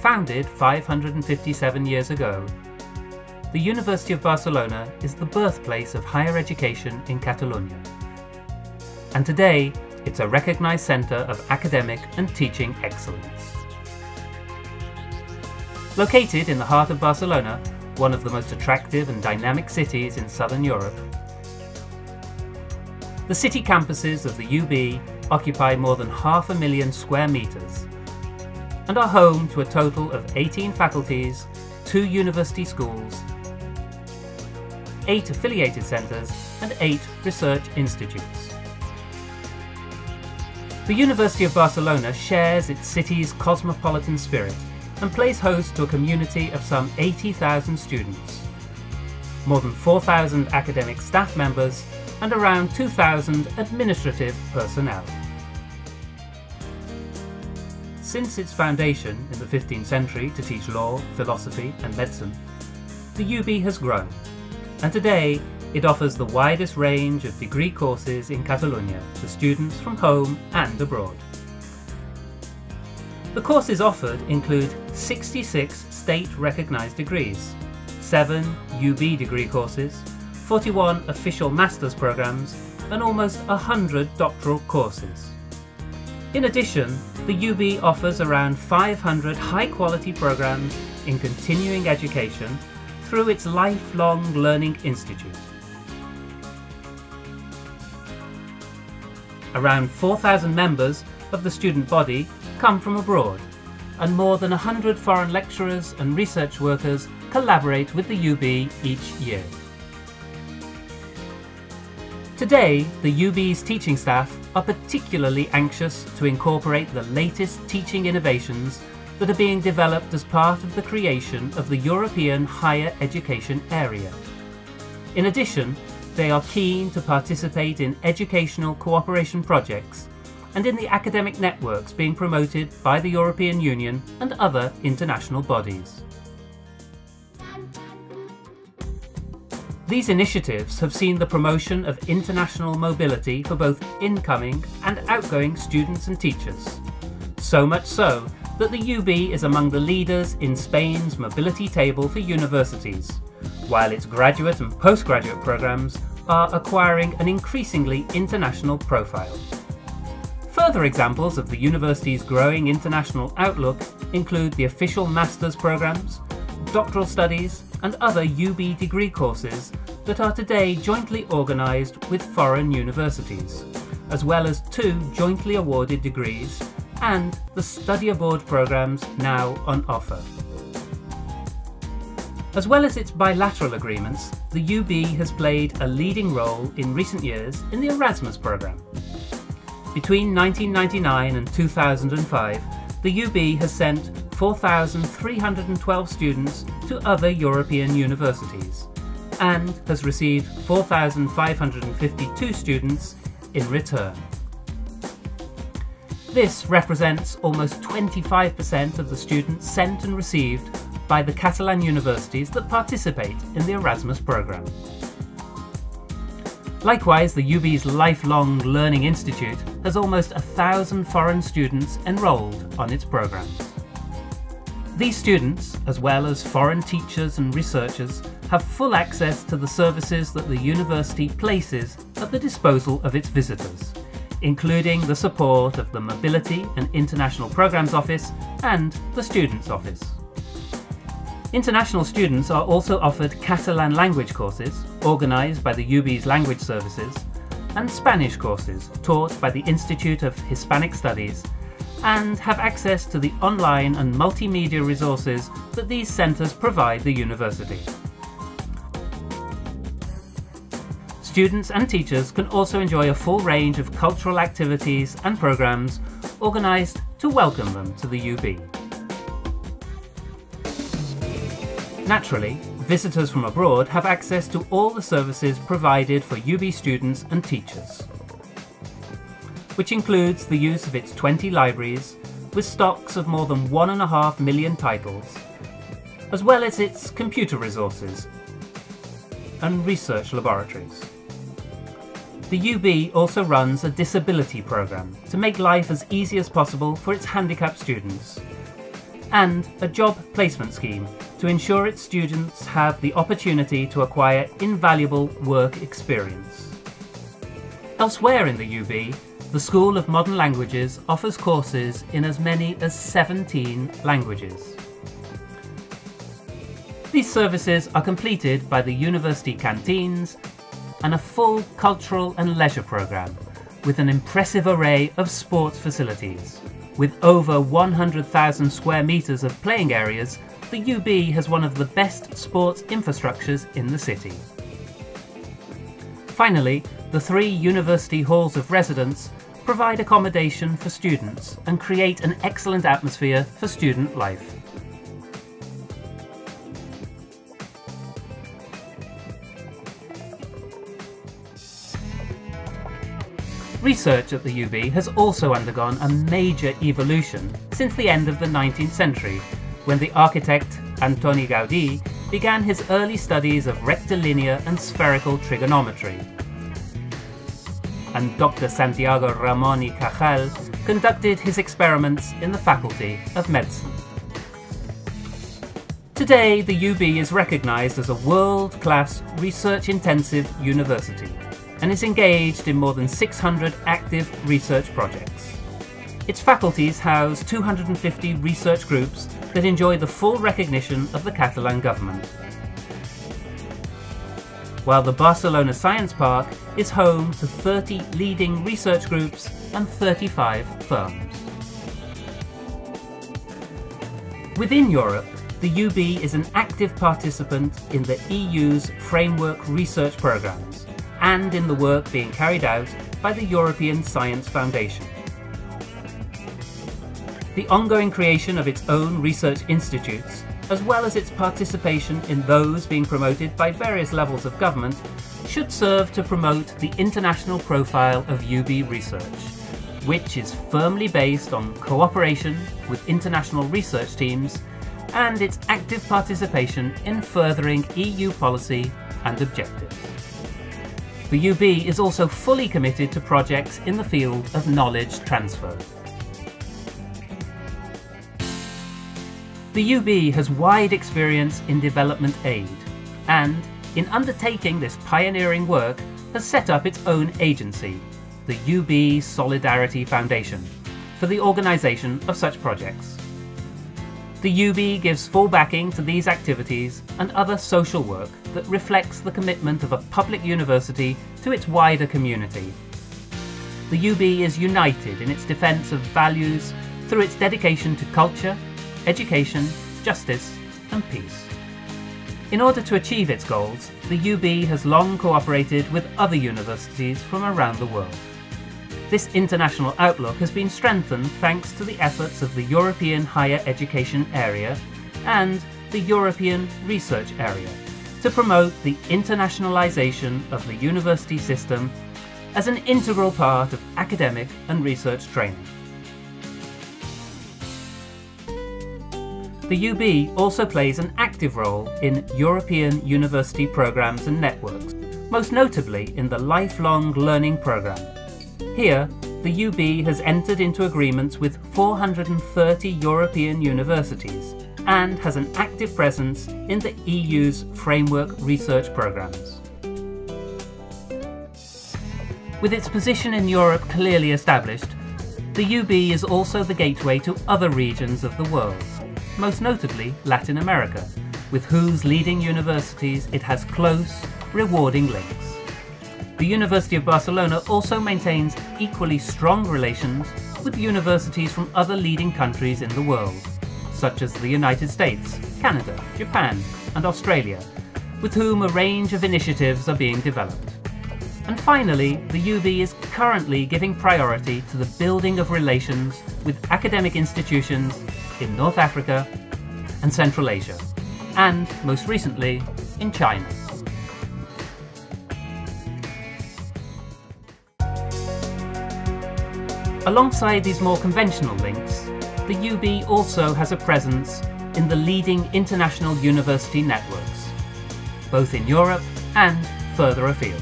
Founded 557 years ago, the University of Barcelona is the birthplace of higher education in Catalonia. And today, it's a recognized center of academic and teaching excellence. Located in the heart of Barcelona, one of the most attractive and dynamic cities in southern Europe, the city campuses of the UB occupy more than 500,000 square meters and are home to a total of 18 faculties, 2 university schools, 8 affiliated centers and 8 research institutes. The University of Barcelona shares its city's cosmopolitan spirit and plays host to a community of some 80,000 students, more than 4,000 academic staff members and around 2,000 administrative personnel. Since its foundation in the 15th century to teach law, philosophy and medicine, the UB has grown, and today it offers the widest range of degree courses in Catalonia to students from home and abroad. The courses offered include 66 state-recognised degrees, 7 UB degree courses, 41 official master's programmes and almost 100 doctoral courses. In addition, the UB offers around 500 high-quality programmes in continuing education through its Lifelong Learning Institute. Around 4,000 members of the student body come from abroad, and more than 100 foreign lecturers and research workers collaborate with the UB each year. Today, the UB's teaching staff are particularly anxious to incorporate the latest teaching innovations that are being developed as part of the creation of the European higher education area. In addition, they are keen to participate in educational cooperation projects and in the academic networks being promoted by the European Union and other international bodies. These initiatives have seen the promotion of international mobility for both incoming and outgoing students and teachers. So much so that the UB is among the leaders in Spain's mobility table for universities, while its graduate and postgraduate programs are acquiring an increasingly international profile. Further examples of the university's growing international outlook include the official master's programs, doctoral studies and other UB degree courses that are today jointly organised with foreign universities, as well as 2 jointly awarded degrees and the study abroad programmes now on offer. As well as its bilateral agreements, the UB has played a leading role in recent years in the Erasmus programme. Between 1999 and 2005, the UB has sent 4,312 students to other European universities and has received 4,552 students in return. This represents almost 25% of the students sent and received by the Catalan universities that participate in the Erasmus programme. Likewise, the UB's Lifelong Learning Institute has almost 1,000 foreign students enrolled on its programmes. These students, as well as foreign teachers and researchers, have full access to the services that the university places at the disposal of its visitors, including the support of the Mobility and International Programmes Office and the Students' Office. International students are also offered Catalan language courses, organised by the UB's language services, and Spanish courses taught by the Institute of Hispanic Studies, and have access to the online and multimedia resources that these centres provide the university. Students and teachers can also enjoy a full range of cultural activities and programmes organised to welcome them to the UB. Naturally, visitors from abroad have access to all the services provided for UB students and teachers, which includes the use of its 20 libraries with stocks of more than 1.5 million titles, as well as its computer resources and research laboratories. The UB also runs a disability programme to make life as easy as possible for its handicapped students. and a job placement scheme to ensure its students have the opportunity to acquire invaluable work experience. Elsewhere in the UB, the School of Modern Languages offers courses in as many as 17 languages. These services are completed by the university canteens and a full cultural and leisure programme with an impressive array of sports facilities. With over 100,000 square metres of playing areas, the UB has one of the best sports infrastructures in the city. Finally, the 3 university halls of residence provide accommodation for students and create an excellent atmosphere for student life. Research at the UB has also undergone a major evolution since the end of the 19th century, when the architect Antoni Gaudí began his early studies of rectilinear and spherical trigonometry, and Dr. Santiago Ramon y Cajal conducted his experiments in the Faculty of Medicine. Today, the UB is recognised as a world-class research-intensive university and is engaged in more than 600 active research projects. Its faculties house 250 research groups that enjoy the full recognition of the Catalan government, while the Barcelona Science Park is home to 30 leading research groups and 35 firms. Within Europe, the UB is an active participant in the EU's framework research programmes and in the work being carried out by the European Science Foundation. The ongoing creation of its own research institutes, as well as its participation in those being promoted by various levels of government, should serve to promote the international profile of UB research, which is firmly based on cooperation with international research teams and its active participation in furthering EU policy and objectives. The UB is also fully committed to projects in the field of knowledge transfer. The UB has wide experience in development aid and, in undertaking this pioneering work, has set up its own agency, the UB Solidarity Foundation, for the organisation of such projects. The UB gives full backing to these activities and other social work that reflects the commitment of a public university to its wider community. The UB is united in its defence of values through its dedication to culture, education, justice and peace. In order to achieve its goals, the UB has long cooperated with other universities from around the world. This international outlook has been strengthened thanks to the efforts of the European Higher Education Area and the European Research Area to promote the internationalisation of the university system as an integral part of academic and research training. The UB also plays an active role in European university programmes and networks, most notably in the Lifelong Learning Programme. Here, the UB has entered into agreements with 430 European universities and has an active presence in the EU's framework research programmes. With its position in Europe clearly established, the UB is also the gateway to other regions of the world, most notably Latin America, with whose leading universities it has close, rewarding links. The University of Barcelona also maintains equally strong relations with universities from other leading countries in the world, such as the United States, Canada, Japan and Australia, with whom a range of initiatives are being developed. And finally, the UB is currently giving priority to the building of relations with academic institutions in North Africa and Central Asia, and most recently in China. Alongside these more conventional links, the UB also has a presence in the leading international university networks, both in Europe and further afield.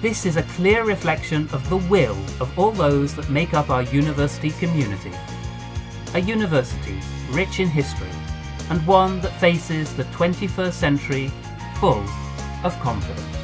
This is a clear reflection of the will of all those that make up our university community. a university rich in history and one that faces the 21st century full of confidence.